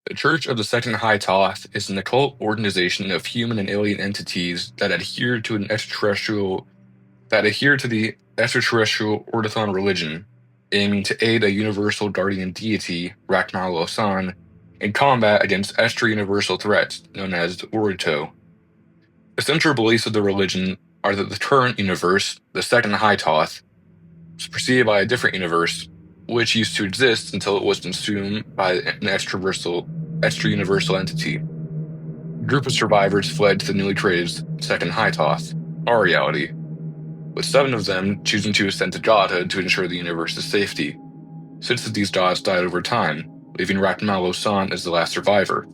The Church of the Second Hytoth is an occult organization of human and alien entities that adhere to the extraterrestrial Ortothan religion, aiming to aid a universal guardian deity, Rakmal-Losan, in combat against extra-universal threats known as Ortothan. The central beliefs of the religion are that the current universe, the Second Hytoth, was preceded by a different universe, which used to exist until it was consumed by an extra-universal entity. A group of survivors fled to the newly created Second Hytoth, our reality, with 7 of them choosing to ascend to godhood to ensure the universe's safety. 6 of these gods died over time, leaving Rakmal-Losan as the last survivor.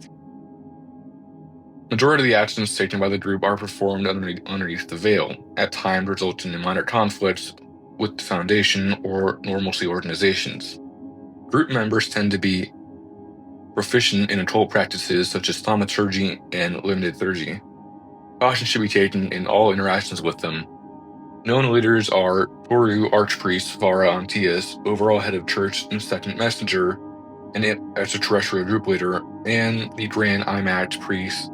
Majority of the actions taken by the group are performed underneath the veil, at times resulting in minor conflicts with the Foundation or normalcy organizations. Group members tend to be proficient in occult practices such as thaumaturgy and limited liturgy. Caution should be taken in all interactions with them. Known leaders are Toru Archpriest Vara Antias, overall head of church and second messenger, and extraterrestrial group leader, and the Grand IMAX priest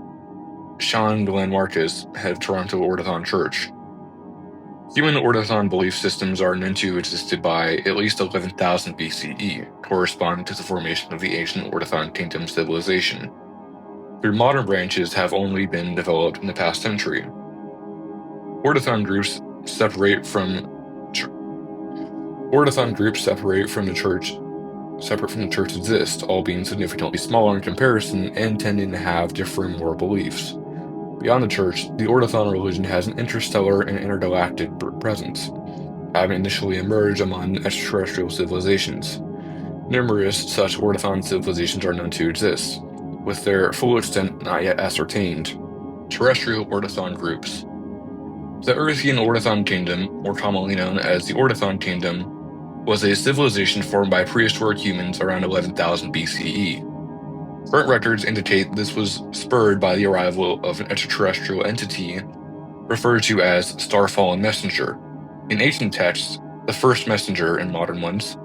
Sean Glenn Marcus, head of Toronto Ortothan Church. Human Ortothan belief systems are known to have existed by at least 11,000 BCE, corresponding to the formation of the ancient Ortothan kingdom civilization. Their modern branches have only been developed in the past century. Ortothan groups separate from the church exist, all being significantly smaller in comparison and tending to have differing moral beliefs. Beyond the church, the Ortothan religion has an interstellar and intergalactic presence, having initially emerged among extraterrestrial civilizations. Numerous such Ortothan civilizations are known to exist, with their full extent not yet ascertained. Terrestrial Ortothan groups. The Earthian Ortothan Kingdom, more commonly known as the Ortothan Kingdom, was a civilization formed by prehistoric humans around 11,000 BCE. Current records indicate this was spurred by the arrival of an extraterrestrial entity referred to as Starfallen Messenger. In ancient texts, the first messenger in modern ones.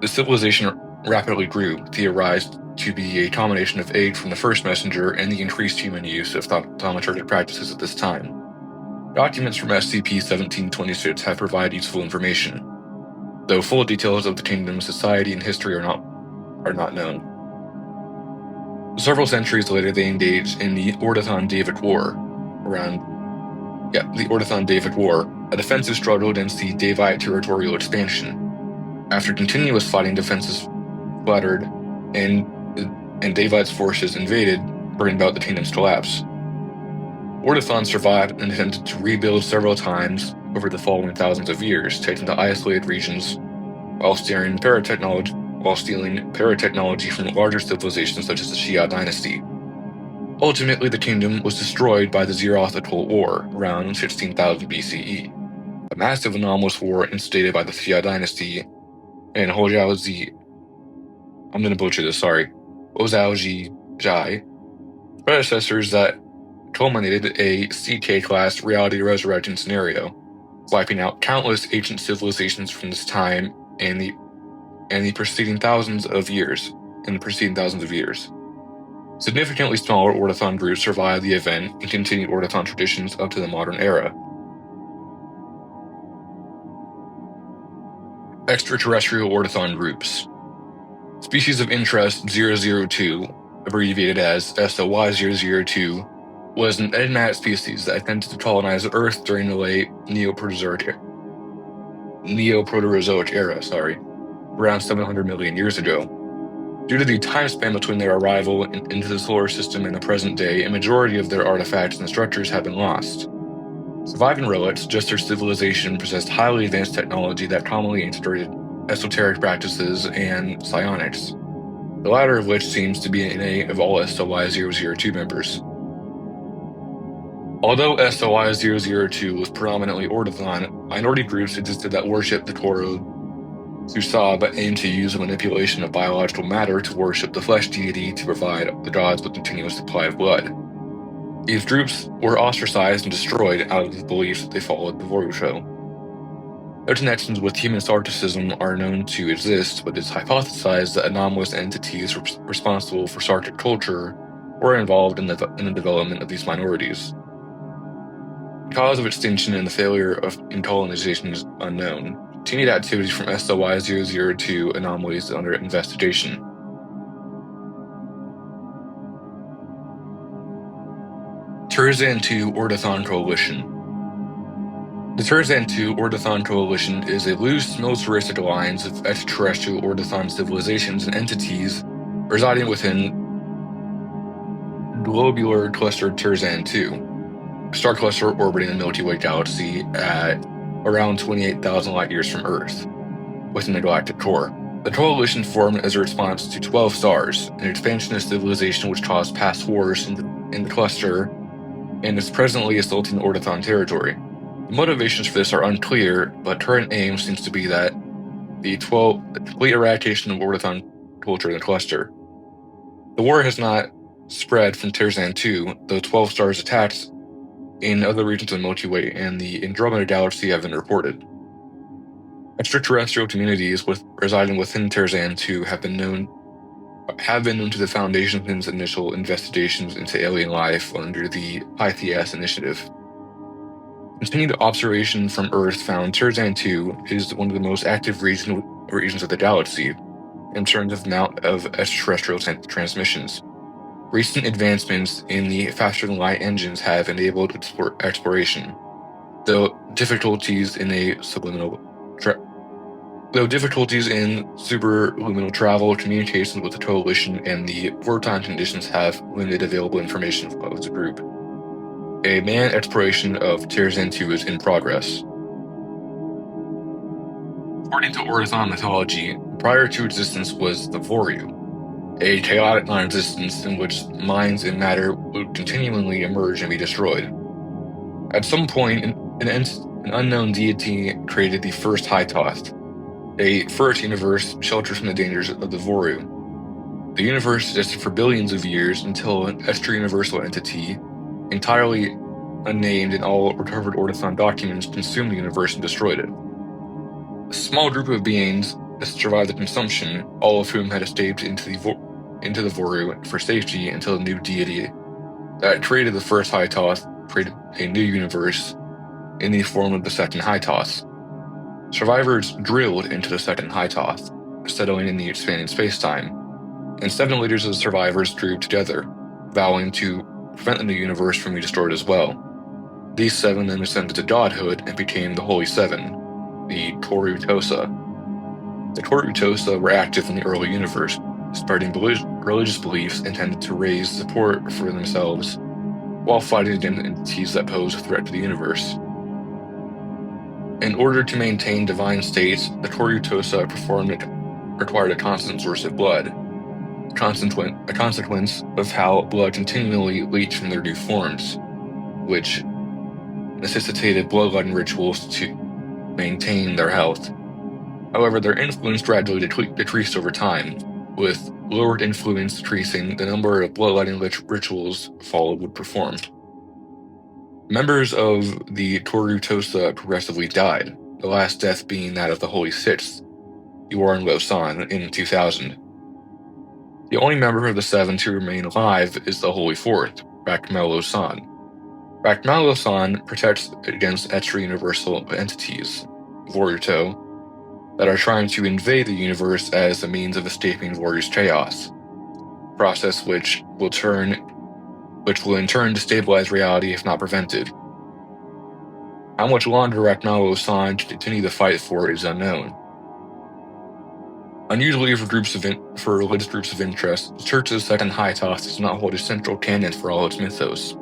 The civilization rapidly grew, theorized to be a combination of aid from the first messenger and the increased human use of thaumaturgic practices at this time. Documents from SCP-1726 have provided useful information, though full details of the kingdom's society and history are not known. Several centuries later, they engaged in the Ortothan David War, a defensive struggle against the Davite territorial expansion. After continuous fighting, defenses flattered, and Davite's forces invaded, bringing about the kingdom's collapse. Ortothan survived and attempted to rebuild several times over the following thousands of years, taking to isolated regions while stealing paratechnology from larger civilizations such as the Xia dynasty. Ultimately, the kingdom was destroyed by the Zeroth Occult War around 16,000 BCE, a massive anomalous war instigated by the Xia dynasty and Hojiaozi. I'm going to butcher this, sorry. Ozaoji Jai, predecessors that culminated a CK-class reality resurrection scenario, wiping out countless ancient civilizations from this time and the preceding thousands of years. Significantly smaller Ortothan groups survived the event and continued Ortothan traditions up to the modern era. Extraterrestrial Ortothan groups. Species of Interest 002, abbreviated as SOY-002, was an enigmatic species that attempted to colonize Earth during the late Neoproterozoic era, around 700 million years ago. Due to the time span between their arrival into the solar system and the present day, a majority of their artifacts and structures have been lost. Surviving relics suggest their civilization possessed highly advanced technology that commonly integrated esoteric practices and psionics, the latter of which seems to be an innate of all SOY-002 members. Although SOY-002 was predominantly Ortothan, minority groups existed that worshipped the Toro Susa but aimed to use the manipulation of biological matter to worship the flesh deity to provide the gods with a continuous supply of blood. These groups were ostracized and destroyed out of the belief that they followed the Vorusho. No connections with human Sarkicism are known to exist, but it's hypothesized that anomalous entities responsible for Sarkic culture were involved in the development of these minorities. The cause of extinction and the failure in colonization is unknown. Continued activity from SLY-002 anomalies is under investigation. Tarzan II Ortothan Coalition. The Tarzan II Ortothan Coalition is a loose, militaristic alliance of extraterrestrial Ortothan civilizations and entities residing within globular cluster Tarzan II, a star cluster orbiting the Milky Way galaxy at around 28,000 light-years from Earth, within the galactic core. The coalition formed as a response to 12 stars, an expansionist civilization which caused past wars in the cluster and is presently assaulting Ortothan territory. The motivations for this are unclear, but current aim seems to be that the complete eradication of Ortothan culture in the cluster. The war has not spread from Tarzan II, though 12 stars attacks in other regions of the Milky Way and the Andromeda Galaxy have been reported. Extraterrestrial communities residing within Tarzan II have been known to the Foundation's initial investigations into alien life under the Hytoth initiative. Continued observation from Earth found Tarzan II is one of the most active regions of the galaxy in terms of amount of extraterrestrial transmissions. Recent advancements in the faster-than-light engines have enabled exploration, though difficulties in superluminal travel, communications with the coalition, and the wartime conditions have limited available information of the group. A manned exploration of Tarzan II is in progress. According to Ortothan mythology, prior to existence was the Voryu, a chaotic non-existence in which minds and matter would continually emerge and be destroyed. At some point, an unknown deity created the first Hytoth, a first universe sheltered from the dangers of the Voryu. The universe existed for billions of years until an extra-universal entity, entirely unnamed in all recovered Ortothan documents, consumed the universe and destroyed it. A small group of beings survived the consumption, all of whom had escaped into the Voryu for safety until the new deity that created the first Hytoth created a new universe in the form of the second Hytoth. Survivors drilled into the second Hytoth, settling in the expanding space-time, and 7 leaders of the survivors drew together, vowing to prevent the new universe from being destroyed as well. These 7 then ascended to godhood and became the Holy Seven, the Ortothan. The Ortothan were active in the early universe, spreading religious beliefs intended to raise support for themselves while fighting against entities that pose a threat to the universe. In order to maintain divine states, the Ortothan required a constant source of blood, a consequence of how blood continually leached from their new forms, which necessitated bloodletting rituals to maintain their health. However, their influence gradually decreased over time, with lowered influence decreasing the number of bloodletting rituals followed would perform. Members of the Ortothan progressively died, the last death being that of the Holy Sixth, Yuan-Lo-San, in 2000. The only member of the 7 to remain alive is the Holy Fourth, Rakmal-Lo-San. Rakmal-Lo-San protects against extra-universal entities, Voruto, that are trying to invade the universe as a means of escaping Voryu's chaos, a process which will in turn destabilize reality if not prevented. How much longer Rakmal-Lo-San can continue the fight for is unknown. Unusually for religious groups of interest, the Church of the Second Hytoth does not hold a central canon for all its mythos.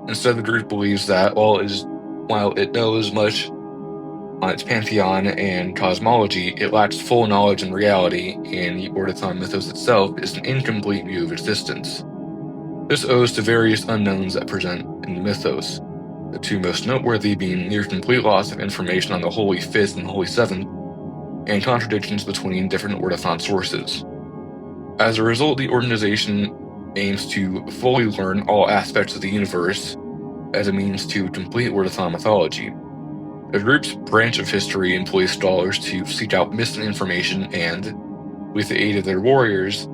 Instead, the group believes that while it knows much on its pantheon and cosmology, it lacks full knowledge and reality, and the Ortothan mythos itself is an incomplete view of existence. This owes to various unknowns that present in the mythos, the 2 most noteworthy being near complete loss of information on the Holy Fifth and Holy Seventh, and contradictions between different Ortothan sources. As a result, the organization aims to fully learn all aspects of the universe as a means to complete Ortothan mythology. The group's branch of history employs scholars to seek out missing information and, with the aid of their warriors,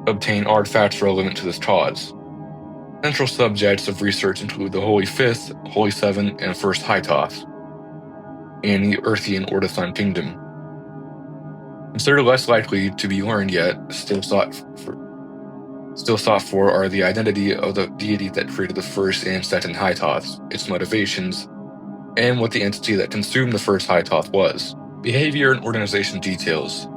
obtain artifacts relevant to this cause. Central subjects of research include the Holy Fifth, Holy Seven, and First Hytoth, and the Earthian Ortothan Kingdom. Considered less likely to be learned yet, still sought for are the identity of the deity that created the first and second Hytoths, its motivations, and what the entity that consumed the first Hytoth was. Behavior and organization details.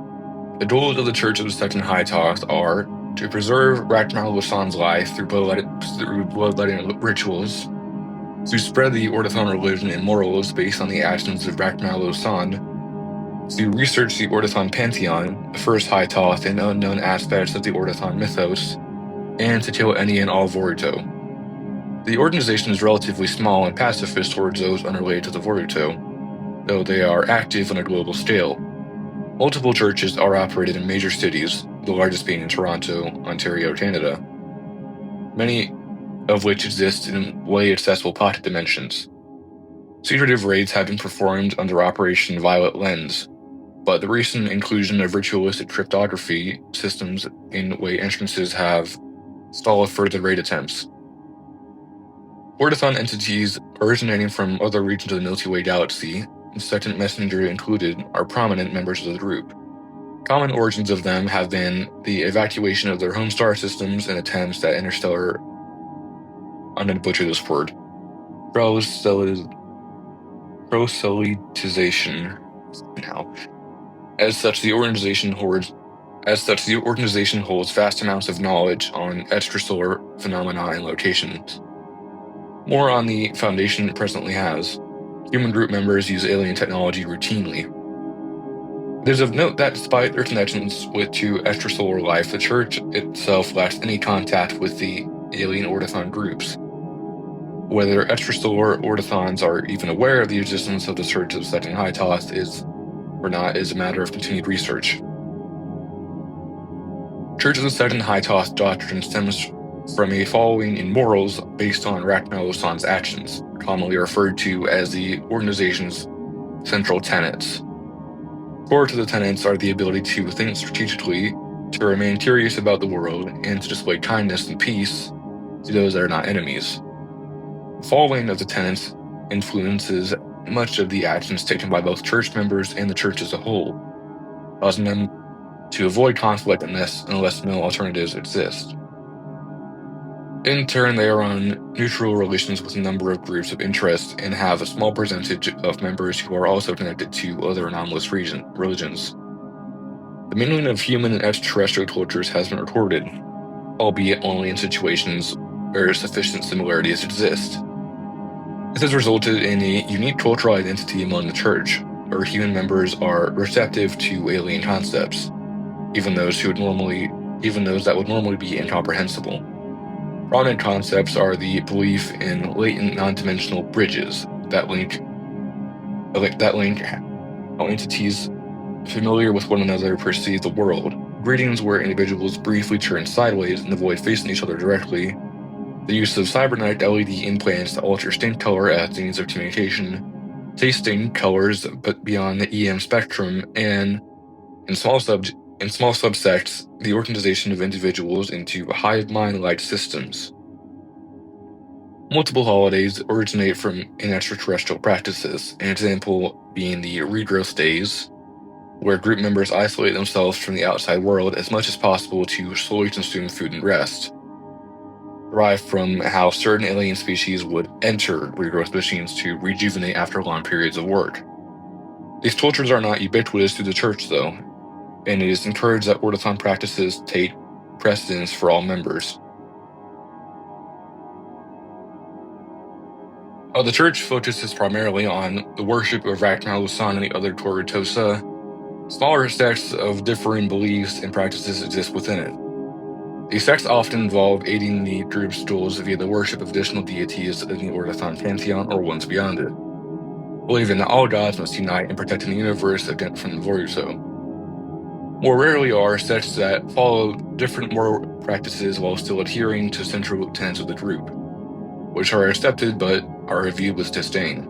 The goals of the Church of the Second Hytoth are to preserve Rakmal-Lusan's life through bloodletting rituals, to spread the Ortothan religion and morals based on the actions of Rakmal-Lusan, to research the Ortothan pantheon, the first Hytoth and unknown aspects of the Ortothan mythos, and to kill any and all Voruto. The organization is relatively small and pacifist towards those unrelated to the Voruto, though they are active on a global scale. Multiple churches are operated in major cities, the largest being in Toronto, Ontario, Canada, many of which exist in way accessible pocket dimensions. Secretive raids have been performed under Operation Violet Lens, but the recent inclusion of ritualistic cryptography systems in way entrances have stalled further raid attempts. Ortothan entities originating from other regions of the Milky Way galaxy, and Second Messenger included, are prominent members of the group. Common origins of them have been the evacuation of their home star systems and attempts at interstellar, I'm going to butcher this word, proselytization. Now, as such, the organization holds vast amounts of knowledge on extrasolar phenomena and locations. More on the Foundation it presently has. Human group members use alien technology routinely. It is of note that despite their connections to extrasolar life, the Church itself lacks any contact with the alien Ortothan groups. Whether extrasolar Ortothans are even aware of the existence of the Church of the Second Hytoth or not is a matter of continued research. Church of the Second Hytoth doctrine stems from a following in morals based on Rakmal-Lusan's actions, commonly referred to as the organization's central tenets. Core to the tenets are the ability to think strategically, to remain curious about the world, and to display kindness and peace to those that are not enemies. The following of the tenets influences much of the actions taken by both church members and the church as a whole, causing them to avoid conflict unless no alternatives exist. In turn, they are on neutral relations with a number of groups of interest and have a small percentage of members who are also connected to other anomalous religions. The mingling of human and extraterrestrial cultures has been recorded, albeit only in situations where sufficient similarities exist. This has resulted in a unique cultural identity among the Church, where human members are receptive to alien concepts, even those that would normally be incomprehensible. Prominent concepts are the belief in latent non-dimensional bridges that link how entities familiar with one another perceive the world, greetings where individuals briefly turn sideways and avoid facing each other directly, the use of cybernetic LED implants to alter skin color as means of communication, tasting colors but beyond the EM spectrum, and in small subsects, the organization of individuals into hive mind-like systems. Multiple holidays originate from extraterrestrial practices, an example being the regrowth days, where group members isolate themselves from the outside world as much as possible to slowly consume food and rest, derived from how certain alien species would enter regrowth machines to rejuvenate after long periods of work. These cultures are not ubiquitous through the Church, though, and it is encouraged that Ortothan practices take precedence for all members. While the Church focuses primarily on the worship of Rakmal-Lusan and the other Torutosa, smaller sects of differing beliefs and practices exist within it. These sects often involve aiding the group's goals via the worship of additional deities in the Ortothan pantheon or ones beyond it, believing that all gods must unite in protecting the universe from the Voruto. More rarely are sects that follow different moral practices while still adhering to central tenets of the group, which are accepted but are viewed with disdain.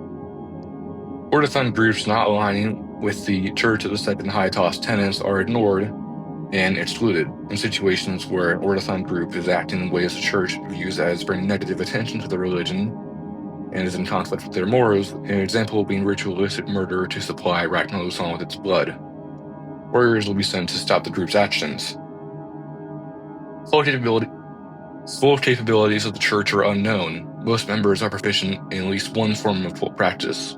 Ortothan groups not aligning with the Church of the Second Hytoth tenets are ignored and excluded in situations where an Ortothan group is acting in ways the Church views as bringing negative attention to the religion and is in conflict with their morals, an example being ritualistic murder to supply Rachmalusan with its blood. Warriors will be sent to stop the group's actions. Full capabilities of the Church are unknown. Most members are proficient in at least one form of occult practice,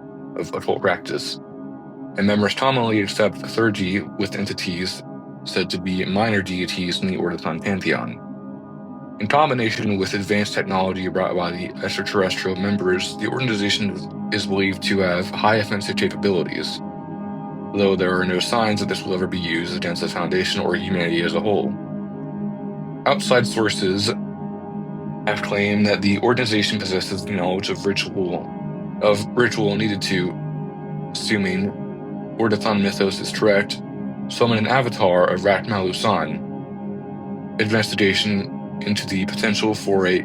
and members commonly accept clergy with entities said to be minor deities in the Ortothan pantheon. In combination with advanced technology brought by the extraterrestrial members, the organization is believed to have high offensive capabilities, though there are no signs that this will ever be used against the Foundation or humanity as a whole. Outside sources have claimed that the organization possesses the knowledge of ritual needed to, assuming Ortothan mythos is correct, summon an avatar of Rachmalusan. Investigation into the potential for a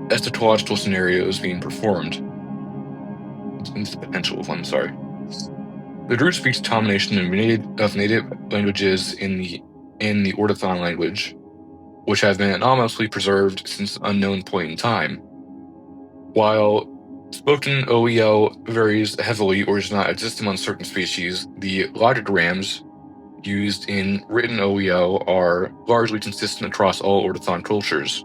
eschatological scenario is being performed. The group speaks a combination of native languages in the Ortothan language, which have been anomalously preserved since an unknown point in time. While spoken OEL varies heavily or does not exist among certain species, the logograms used in written OEL are largely consistent across all Ortothan cultures,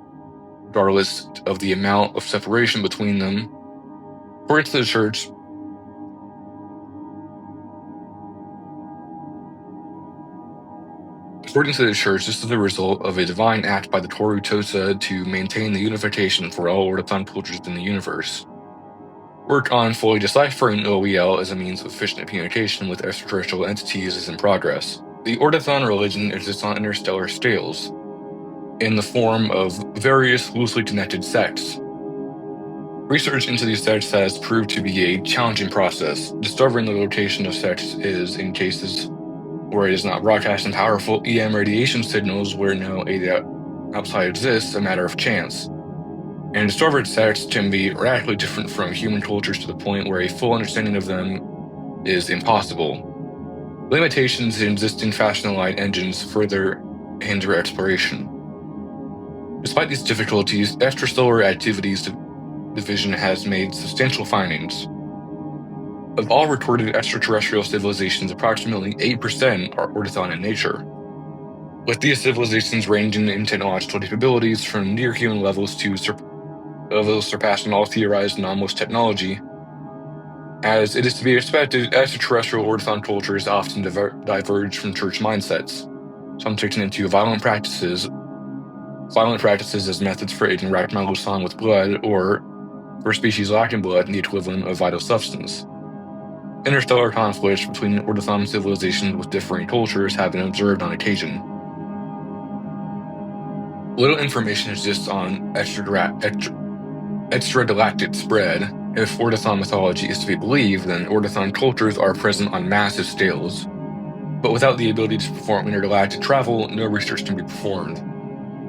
regardless of the amount of separation between them. According to the Church, this is the result of a divine act by the Toru Tosa to maintain the unification for all Ortothan cultures in the universe. Work on fully deciphering OEL as a means of efficient communication with extraterrestrial entities is in progress. The Ortothan religion exists on interstellar scales, in the form of various loosely connected sects. Research into these sects has proved to be a challenging process. Discovering the location of sects is, in cases where it is not broadcasting powerful EM radiation signals where no aid outside exists, a matter of chance. And discovered sects can be radically different from human cultures to the point where a full understanding of them is impossible. Limitations in existing fast-and light engines further hinder exploration. Despite these difficulties, Extrasolar Activities Division has made substantial findings. Of all recorded extraterrestrial civilizations, approximately 8% are Ortothan in nature, with these civilizations ranging in technological capabilities from near-human levels to levels surpassing all theorized anomalous technology. As it is to be expected, extraterrestrial Ortothan cultures often diverge from church mindsets, some taking into violent practices as methods for aiding Rachmalusan with blood, or, for species lacking blood, the equivalent of vital substance. Interstellar conflicts between Ortothan civilizations with differing cultures have been observed on occasion. Little information exists on extragalactic spread. If Ortothan mythology is to be believed, then Ortothan cultures are present on massive scales. But without the ability to perform intergalactic travel, no research can be performed.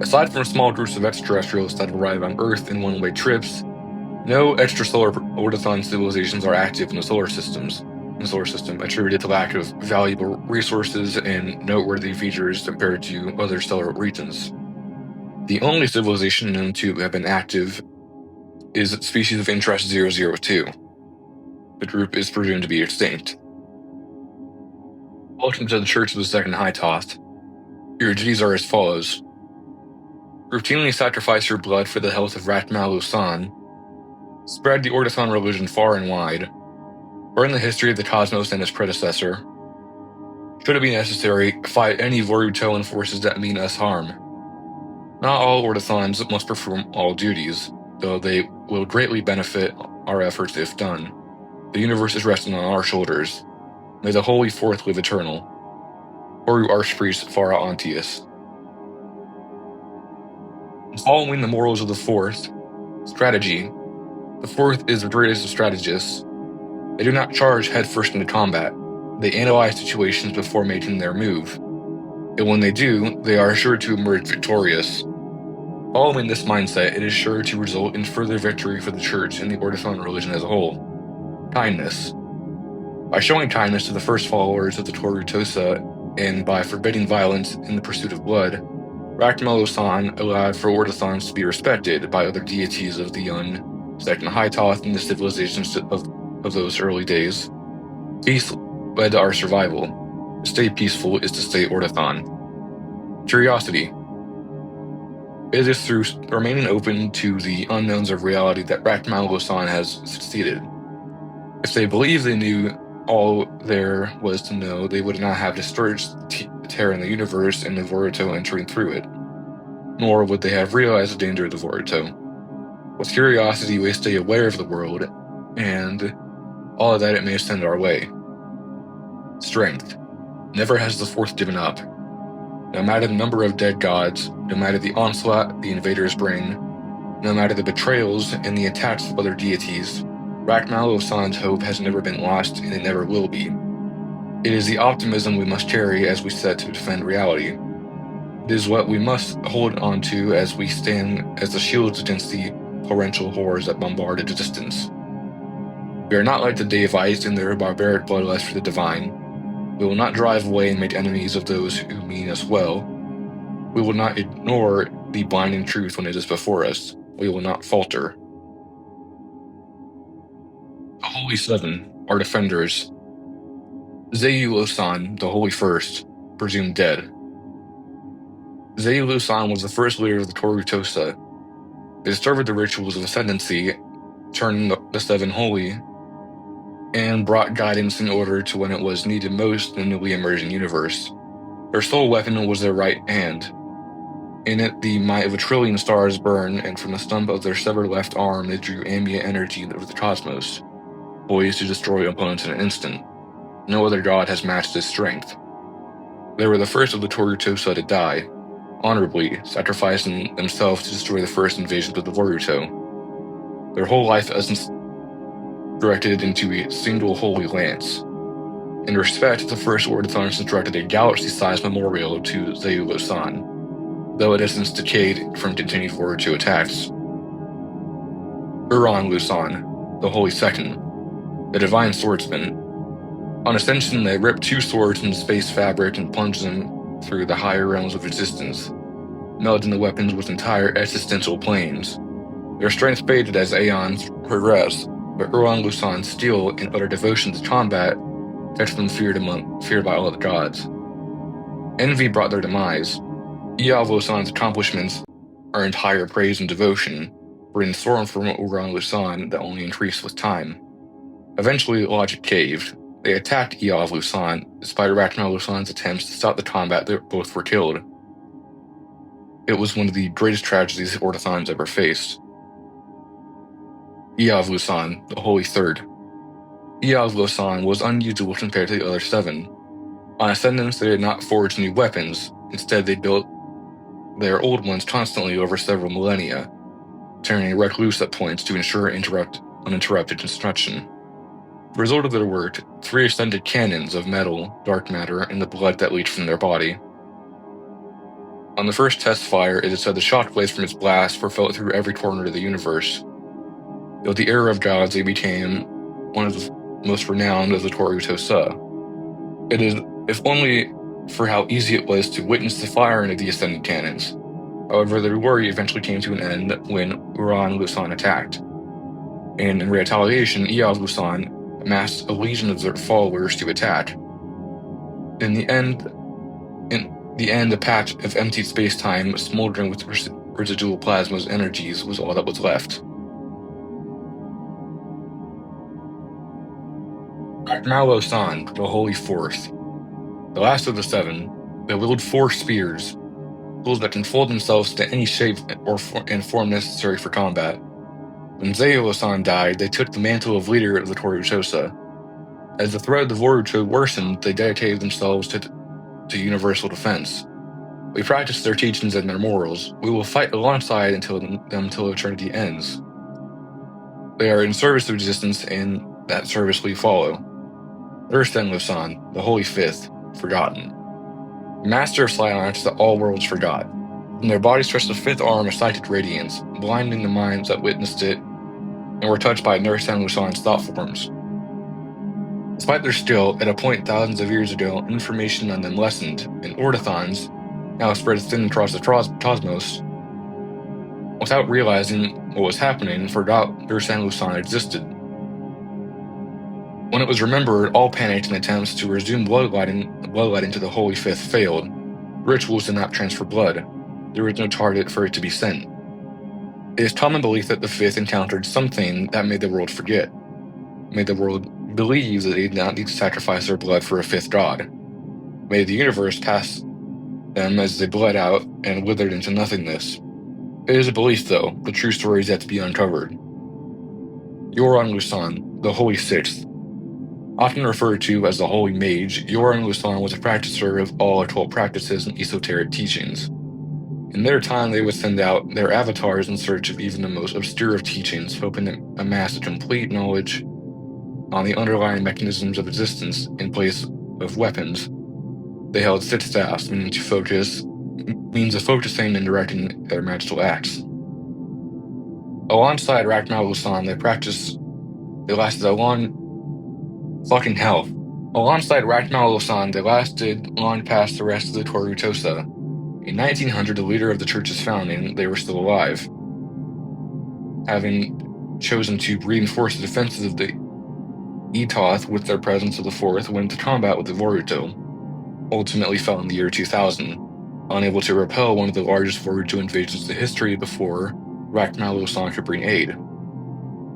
Aside from small groups of extraterrestrials that arrive on Earth in one-way trips, no extrasolar Ortothan civilizations are active in the solar system, attributed to lack of valuable resources and noteworthy features compared to other stellar regions. The only civilization known to have been active is species of interest 002. The group is presumed to be extinct. Welcome to the Church of the Second Hytoth. Your duties are as follows. Routinely sacrifice your blood for the health of Rachmalusan. Spread the Ortothan religion far and wide. Learn the history of the cosmos and its predecessor. Should it be necessary, fight any Vorutoan forces that mean us harm. Not all Ortothans must perform all duties, though they will greatly benefit our efforts if done. The universe is resting on our shoulders. May the Holy Fourth live eternal. Oru Archpriest Farah Antius. Following the morals of the Fourth, strategy. The Fourth is the greatest of strategists. They do not charge headfirst into combat. They analyze situations before making their move. And when they do, they are sure to emerge victorious. Following this mindset, it is sure to result in further victory for the Church and the Ortothan religion as a whole. Kindness. By showing kindness to the first followers of the Torutosa and by forbidding violence in the pursuit of blood, Rakmalo-san allowed for Ortothans to be respected by other deities of the Yun, second Hytoth, and the civilizations of those early days. Peace led to our survival. To stay peaceful is to stay Ortothan. Curiosity. It is through remaining open to the unknowns of reality that Rakmalo-san has succeeded. If they believed they knew all there was to know, they would not have destroyed the terror in the universe and the Boruto entering through it. Nor would they have realized the danger of the Boruto. With curiosity, we stay aware of the world, and all of that it may send our way. Strength. Never has the Fourth given up. No matter the number of dead gods, no matter the onslaught the invaders bring, no matter the betrayals and the attacks of other deities, Rakmalo-san's hope has never been lost, and it never will be. It is the optimism we must carry as we set to defend reality. It is what we must hold on to as we stand as the shields against the torrential horrors that bombard at a distance. We are not like the Devites in their barbaric bloodlust for the divine. We will not drive away and make enemies of those who mean us well. We will not ignore the blinding truth when it is before us. We will not falter. The Holy Seven, our defenders. Zeyu-san, the Holy First, presumed dead. Zeyu-san was the first leader of the Torutosa. They discovered the rituals of ascendancy, turned the Seven holy, and brought guidance and order to when it was needed most in the newly emerging universe. Their sole weapon was their right hand. In it, the might of a trillion stars burned, and from the stump of their severed left arm, they drew ambient energy of the cosmos, poised to destroy opponents in an instant. No other god has matched this strength. They were the first of the Torutosa to die, honorably, sacrificing themselves to destroy the first invasions of the Boruto. Their whole life essence directed into a single holy lance. In respect, the first Ortothan constructed a galaxy-sized memorial to Zeyu-san, though it has since decayed from continued Boruto attacks. Uran-Lusan, the Holy Second, the Divine Swordsman. On ascension, they ripped two swords from the space fabric and plunged them through the higher realms of existence, melding the weapons with entire existential planes. Their strength faded as aeons progressed, but Uran-Lusan's steel and utter devotion to combat kept them feared by all the gods. Envy brought their demise. Iavo-san's accomplishments earned higher praise and devotion, bringing storm from Uran-Lusan that only increased with time. Eventually, logic caved. They attacked Iavo-san, despite Rakmalo-san's attempts to stop the combat. They both were killed. It was one of the greatest tragedies the Ortothans ever faced. Iavo-san, the Holy Third. Iavo-san was unusual compared to the other seven. On ascendance, they did not forge new weapons. Instead, they built their old ones constantly over several millennia, turning a recluse at points to ensure uninterrupted construction. The result of their work, 3 extended cannons of metal, dark matter, and the blood that leached from their body. On the first test fire, it is said the shockwaves from its blast were felt through every corner of the universe. Though the era of gods, they became one of the most renowned of the Torutosa. It is, if only for how easy it was to witness the firing of the ascended cannons. However, the worry eventually came to an end when Uran-Lusan attacked. And in retaliation, Iavo-san amassed a legion of their followers to attack. In the end, a patch of empty space-time smoldering with residual plasma's energies was all that was left. Rakmalo-san, the Holy Fourth. The last of the seven, they wielded 4 spears, tools that can fold themselves to any shape and form necessary for combat. When Zeyu-san died, they took the mantle of leader of the Torutosa. As the threat of the Boruto worsened, they dedicated themselves to universal defense. We practice their teachings and their morals. We will fight alongside until eternity ends. They are in service of existence, and that service we follow. Urthan-Lusan, the Holy Fifth, forgotten. Master of silence that all worlds forgot. From their bodies stretched the 5th arm of psychic radiance, blinding the minds that witnessed it and were touched by Urthan-Lusan's thought forms. Despite their skill, at a point thousands of years ago, information on them lessened, and Ortothans, now spread thin across the cosmos, without realizing what was happening, forgot their San Lusan existed. When it was remembered, all panicked, and attempts to resume bloodletting to the Holy Fifth failed. Rituals did not transfer blood. There was no target for it to be sent. It is common belief that the Fifth encountered something that made the world forget, made the world believe that they did not need to sacrifice their blood for a fifth god, made the universe pass them as they bled out and withered into nothingness. It is a belief, though. The true story is yet to be uncovered. Yoran Lusan, the Holy Sixth. Often referred to as the Holy Mage, Yoran Lusan was a practicer of all occult practices and esoteric teachings. In their time, they would send out their avatars in search of even the most obscure of teachings, hoping to amass a complete knowledge on the underlying mechanisms of existence in place of weapons. They held six staffs, means of focusing and directing their magical acts. Alongside Rakmal Lusan, they lasted a long Alongside Rakmal Lusan, they lasted long past the rest of the Torutosa. In 1900, the leader of the church's founding, they were still alive, having chosen to reinforce the defenses of the Hytoth with their presence of the Fourth went into combat with the Boruto, ultimately fell in the year 2000, unable to repel one of the largest Boruto invasions in the history before Rakmal Lusan could bring aid.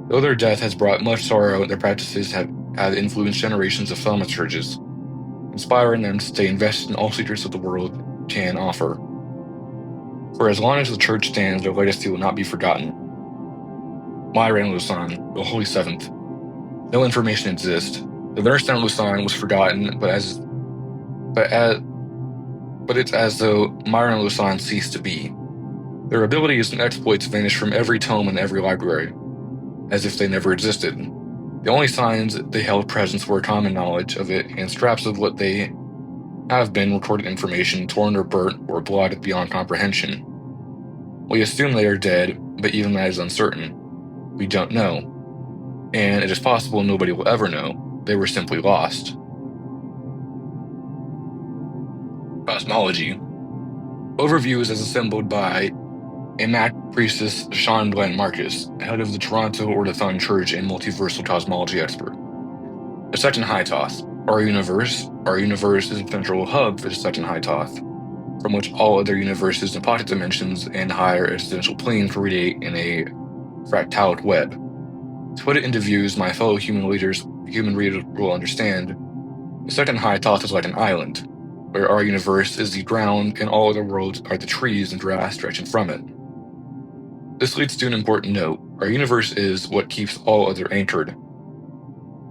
Though their death has brought much sorrow, their practices have influenced generations of thaumaturges, inspiring them to stay invested in all secrets of the world can offer. For as long as the church stands, their legacy will not be forgotten. Myran Lusan, the Holy Seventh. No information exists. The San Lusan was forgotten, but it's as though Myran Lusan ceased to be. Their abilities and exploits vanished from every tome and every library, as if they never existed. The only signs they held presence were common knowledge of it and scraps of what they have been recorded information torn or burnt or blotted beyond comprehension. We assume they are dead, but even that is uncertain. We don't know. And it is possible nobody will ever know. They were simply lost. Cosmology. Overviews as assembled by Mac Priestess Sean Glenn Marcus, head of the Toronto Ortothan Church and multiversal cosmology expert. The second Hytoth. Our universe is a central hub for the second Hytoth, from which all other universes in pocket dimensions and higher existential planes radiate in a fractalic web. To put it into views my fellow human readers will understand, the second Hytoth is like an island, where our universe is the ground and all other worlds are the trees and grass stretching from it. This leads to an important note. Our universe is what keeps all other anchored.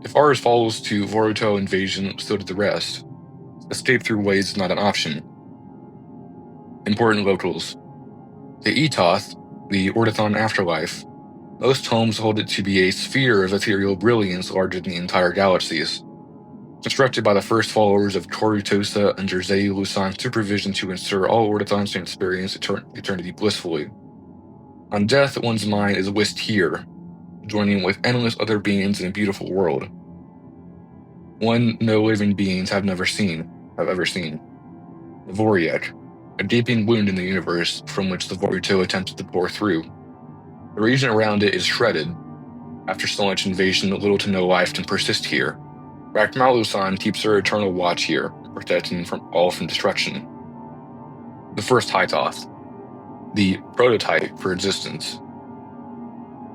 If ours falls to Boruto invasion, so did the rest. Escape through ways is not an option. Important locals. The Hytoth, the Ortothan afterlife. Most homes hold it to be a sphere of ethereal brilliance larger than the entire galaxies. Constructed by the first followers of Torutosa under Zei Lusan's supervision to ensure all Ortothans can experience eternity blissfully. On death, one's mind is whisked here, joining with endless other beings in a beautiful world. One no living beings have ever seen. The Voriek, a gaping wound in the universe from which the Boruto attempted to pour through. The region around it is shredded. After so much invasion, little to no life can persist here. Rakmal Lusan keeps her eternal watch here, protecting from destruction. The first Hytoth, the prototype for existence.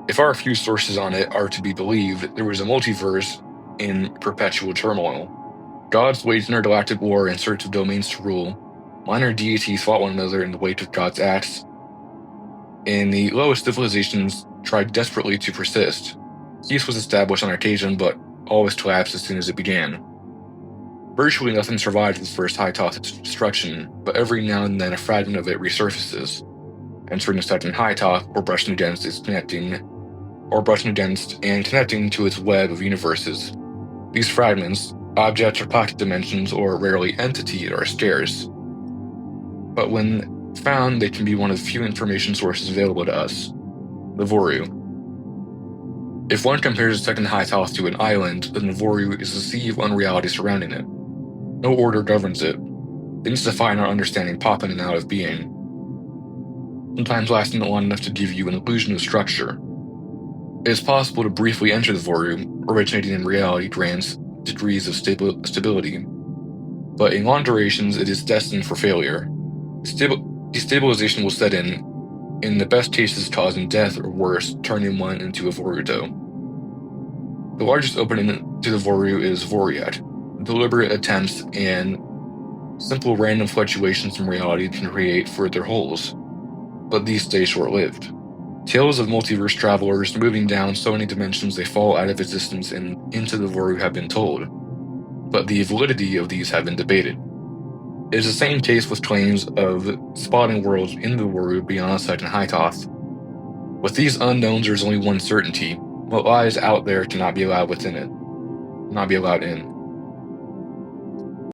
If our few sources on it are to be believed, there was a multiverse in perpetual turmoil. Gods waged intergalactic war in search of domains to rule. Minor deities fought one another in the wake of God's acts, and the lowest civilizations tried desperately to persist. Peace was established on occasion, but always collapsed as soon as it began. Virtually nothing survived the first Hytoth's destruction, but every now and then a fragment of it resurfaces, entering the second Hytoth or brushing against and connecting to its web of universes. These fragments, objects or pocket dimensions, or rarely entities, are scarce. But when found, they can be one of the few information sources available to us. The Voru. If one compares the second Hytoth to an island, then the Voru is a sea of unreality surrounding it. No order governs it. Things define our understanding pop in and out of being, sometimes lasting long enough to give you an illusion of structure. It is possible to briefly enter the Voru, originating in reality grants degrees of stability, but in long durations it is destined for failure. Destabilization will set in the best cases causing death or worse, turning one into a Voruto. The largest opening to the Voru is Voriat. Deliberate attempts and simple random fluctuations in reality can create further holes, but these stay short-lived. Tales of multiverse travelers moving down so many dimensions they fall out of existence and into the Voru have been told, but the validity of these have been debated. It is the same case with claims of spotting worlds in the Voru beyond sight and Hytoth. With these unknowns, there is only one certainty: what lies out there cannot be allowed within it, not be allowed in.